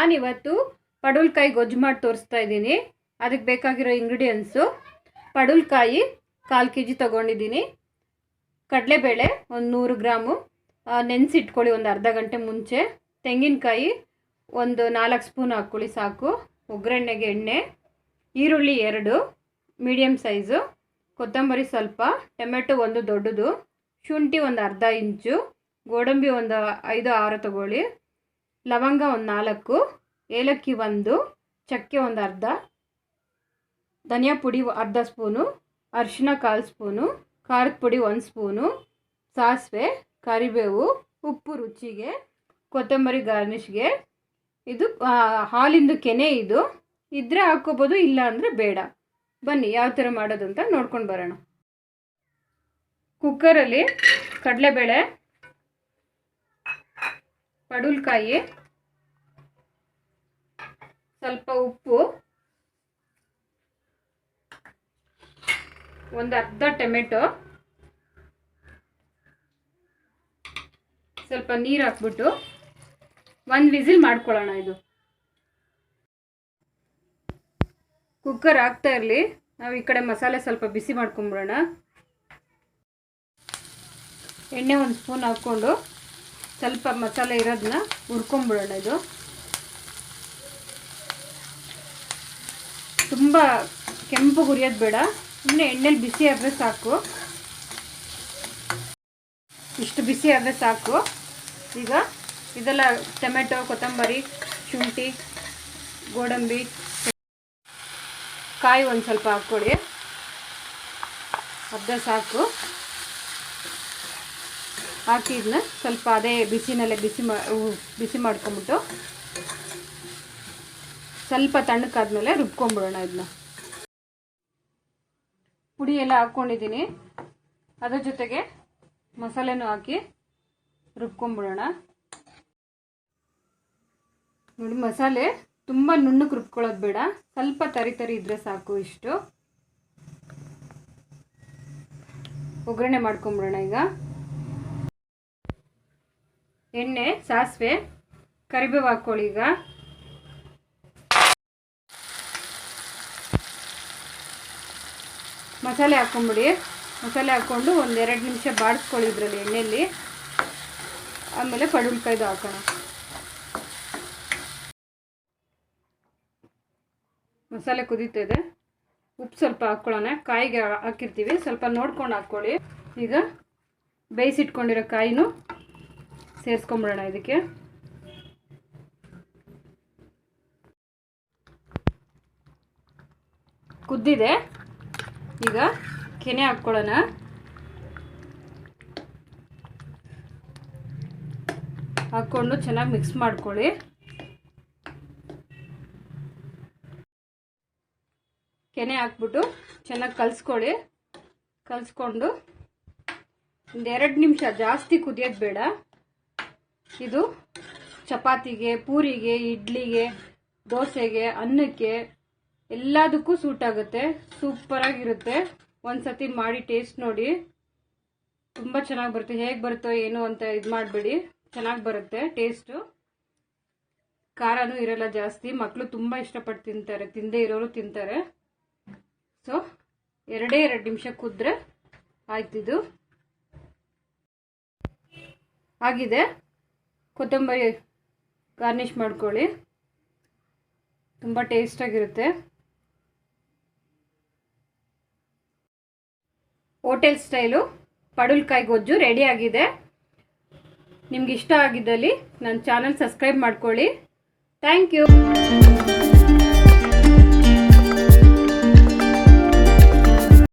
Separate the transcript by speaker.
Speaker 1: ನಾನಿವತ್ತು ಪಡವಲಕಾಯಿ ಗೊಜ್ಜು ಮಾಡಿ ತೋರಿಸ್ತಾ ಇದ್ದೀನಿ. ಅದಕ್ಕೆ ಬೇಕಾಗಿರೋ ಇಂಗ್ರೀಡಿಯೆಂಟ್ಸು: ಪಡವಲಕಾಯಿ 1/4 kg ತೊಗೊಂಡಿದ್ದೀನಿ, ಕಡಲೆಬೇಳೆ ಒಂದು 100 ಗ್ರಾಮು ನೆನೆಸಿಟ್ಕೊಳ್ಳಿ ಒಂದು ಅರ್ಧ ಗಂಟೆ ಮುಂಚೆ, ತೆಂಗಿನಕಾಯಿ ಒಂದು 4 ಸ್ಪೂನ್ ಹಾಕ್ಕೊಳ್ಳಿ ಸಾಕು, ಒಗ್ಗರಣೆಗೆ ಎಣ್ಣೆ, ಈರುಳ್ಳಿ 2 ಮೀಡಿಯಮ್ ಸೈಜು, ಕೊತ್ತಂಬರಿ ಸ್ವಲ್ಪ, ಟೊಮೆಟೊ ಒಂದು ದೊಡ್ಡದು, ಶುಂಠಿ ಒಂದು ಅರ್ಧ ಇಂಚು, ಗೋಡಂಬಿ ಒಂದು 5-6 ತಗೊಳ್ಳಿ, ಲವಂಗ ಒಂದು 4, ಏಲಕ್ಕಿ 1, ಚಕ್ಕೆ ಒಂದು ಅರ್ಧ, ಧನಿಯಾ ಪುಡಿ ಅರ್ಧ ಸ್ಪೂನು, ಅರಿಶಿನ 1/4 ಸ್ಪೂನು, ಖಾರದ ಪುಡಿ 1 ಸ್ಪೂನು, ಸಾಸಿವೆ, ಕರಿಬೇವು, ಉಪ್ಪು ರುಚಿಗೆ, ಕೊತ್ತಂಬರಿ ಗಾರ್ನಿಷ್ಗೆ. ಇದು ಹಾಲಿಂದು ಕೆನೆ, ಇದು ಇದ್ದರೆ ಹಾಕ್ಕೋಬೋದು, ಇಲ್ಲ ಅಂದರೆ ಬೇಡ. ಬನ್ನಿ ಯಾವ ಥರ ಮಾಡೋದು ಅಂತ ನೋಡ್ಕೊಂಡು ಬರೋಣ. ಕುಕ್ಕರಲ್ಲಿ ಕಡಲೆಬೇಳೆ, ಪಡವಲಕಾಯಿ, ಸ್ವಲ್ಪ ಉಪ್ಪು, ಒಂದು ಅರ್ಧ ಟೊಮೆಟೊ, ಸ್ವಲ್ಪ ನೀರು ಹಾಕ್ಬಿಟ್ಟು 1 ವಿಸಿಲ್ ಮಾಡ್ಕೊಳ್ಳೋಣ. ಇದು ಕುಕ್ಕರ್ ಹಾಕ್ತಾ ಇರಲಿ, ನಾವು ಈ ಕಡೆ ಮಸಾಲೆ ಸ್ವಲ್ಪ ಬಿಸಿ ಮಾಡ್ಕೊಂಬಿಡೋಣ. ಎಣ್ಣೆ 1 ಸ್ಪೂನ್ ಹಾಕ್ಕೊಂಡು ಸ್ವಲ್ಪ ಮಸಾಲೆ ಇರೋದನ್ನ ಹುರ್ಕೊಂಬಿಡೋಣ. ಇದು ತುಂಬ ಕೆಂಪು ಹುರಿಯೋದು ಬೇಡ, ಸುಮ್ಮನೆ ಎಣ್ಣೆಲಿ ಬಿಸಿ ಆದರೆ ಸಾಕು, ಇಷ್ಟು ಬಿಸಿ ಆದರೆ ಸಾಕು. ಈಗ ಇದೆಲ್ಲ ಟೊಮೆಟೊ, ಕೊತ್ತಂಬರಿ, ಶುಂಠಿ, ಗೋಡಂಬಿ, ಕಾಯಿ ಒಂದು ಸ್ವಲ್ಪ ಹಾಕ್ಕೊಳ್ಳಿ, ಅರ್ಧ ಸಾಕು. ಹಾಕಿ ಇದನ್ನ ಸ್ವಲ್ಪ ಅದೇ ಬಿಸಿನಲ್ಲೇ ಬಿಸಿ ಮಾಡ್ಕೊಂಬಿಟ್ಟು ಸ್ವಲ್ಪ ತಣ್ಣಕ್ಕಾದ್ಮೇಲೆ ರುಬ್ಕೊಂಬಿಡೋಣ. ಇದನ್ನ ಪುಡಿ ಎಲ್ಲ ಹಾಕ್ಕೊಂಡಿದ್ದೀನಿ, ಅದ್ರ ಜೊತೆಗೆ ಮಸಾಲೆನೂ ಹಾಕಿ ರುಬ್ಕೊಂಬಿಡೋಣ. ನೋಡಿ, ಮಸಾಲೆ ತುಂಬ ನುಣ್ಣಕ್ಕೆ ರುಬ್ಕೊಳ್ಳೋದು ಬೇಡ, ಸ್ವಲ್ಪ ತರಿ ಇದ್ದರೆ ಸಾಕು. ಇಷ್ಟು ಒಗ್ಗರಣೆ ಮಾಡ್ಕೊಂಬಿಡೋಣ. ಈಗ ಎಣ್ಣೆ, ಸಾಸಿವೆ, ಕರಿಬೇವು ಹಾಕ್ಕೊಳ್ಳಿ. ಈಗ ಮಸಾಲೆ ಹಾಕ್ಕೊಂಬಿಡಿ. ಮಸಾಲೆ ಹಾಕ್ಕೊಂಡು ಒಂದು 2 ನಿಮಿಷ ಬಾಡಿಸ್ಕೊಳ್ಳಿ ಇದರಲ್ಲಿ ಎಣ್ಣೆಯಲ್ಲಿ. ಆಮೇಲೆ ಪಡವಲಕಾಯ್ದು ಹಾಕೋಣ. ಮಸಾಲೆ ಕುದೀತಿದೆ, ಉಪ್ಪು ಸ್ವಲ್ಪ ಹಾಕ್ಕೊಳ್ಳೋಣ. ಕಾಯಿಗೆ ಹಾಕಿರ್ತೀವಿ, ಸ್ವಲ್ಪ ನೋಡ್ಕೊಂಡು ಹಾಕ್ಕೊಳ್ಳಿ. ಈಗ ಬೇಯಿಸಿಟ್ಕೊಂಡಿರೋ ಕಾಯಿನೂ ಸೇರಿಸ್ಕೊಂಬಿಡೋಣ ಇದಕ್ಕೆ. ಕುದ್ದಿದೆ, ಈಗ ಕೆನೆ ಹಾಕ್ಕೊಳ್ಳೋಣ. ಹಾಕ್ಕೊಂಡು ಚೆನ್ನಾಗಿ ಮಿಕ್ಸ್ ಮಾಡ್ಕೊಳ್ಳಿ. ಕೆನೆ ಹಾಕ್ಬಿಟ್ಟು ಚೆನ್ನಾಗಿ ಕಲಿಸ್ಕೊಳ್ಳಿ. ಕಲಿಸ್ಕೊಂಡು ಒಂದು 2 ನಿಮಿಷ, ಜಾಸ್ತಿ ಕುದಿಯೋದು ಬೇಡ. ಇದು ಚಪಾತಿಗೆ, ಪೂರಿಗೆ, ಇಡ್ಲಿಗೆ, ದೋಸೆಗೆ, ಅನ್ನಕ್ಕೆ ಎಲ್ಲದಕ್ಕೂ ಸೂಟ್ ಆಗುತ್ತೆ. ಸೂಪರಾಗಿರುತ್ತೆ. ಒಂದು ಸತಿ ಮಾಡಿ ಟೇಸ್ಟ್ ನೋಡಿ, ತುಂಬ ಚೆನ್ನಾಗಿ ಬರುತ್ತೆ. ಹೇಗೆ ಬರುತ್ತೋ ಏನೋ ಅಂತ ಇದು ಮಾಡಬೇಡಿ, ಚೆನ್ನಾಗಿ ಬರುತ್ತೆ ಟೇಸ್ಟು. ಖಾರನೂ ಇರಲ್ಲ ಜಾಸ್ತಿ, ಮಕ್ಕಳು ತುಂಬ ಇಷ್ಟಪಟ್ಟು ತಿಂತಾರೆ, ತಿಂದೇ ಇರೋರು ತಿಂತಾರೆ. ಸೊ 2 ನಿಮಿಷ ಕುದ್ರೆ ಆಯ್ತಿದು. ಆಗಿದೆ. ಕೊತ್ತಂಬರಿ ಗಾರ್ನಿಷ್ ಮಾಡ್ಕೊಳ್ಳಿ, ತುಂಬ ಟೇಸ್ಟಾಗಿರುತ್ತೆ. ಹೋಟೆಲ್ ಸ್ಟೈಲು ಪಡವಲಕಾಯಿ ಗೊಜ್ಜು ರೆಡಿ ಆಗಿದೆ. ನಿಮ್ಗೆ ಇಷ್ಟ ಆಗಿದ್ದಲ್ಲಿ ನನ್ನ ಚಾನಲ್ ಸಬ್ಸ್ಕ್ರೈಬ್ ಮಾಡ್ಕೊಳ್ಳಿ. Thank you.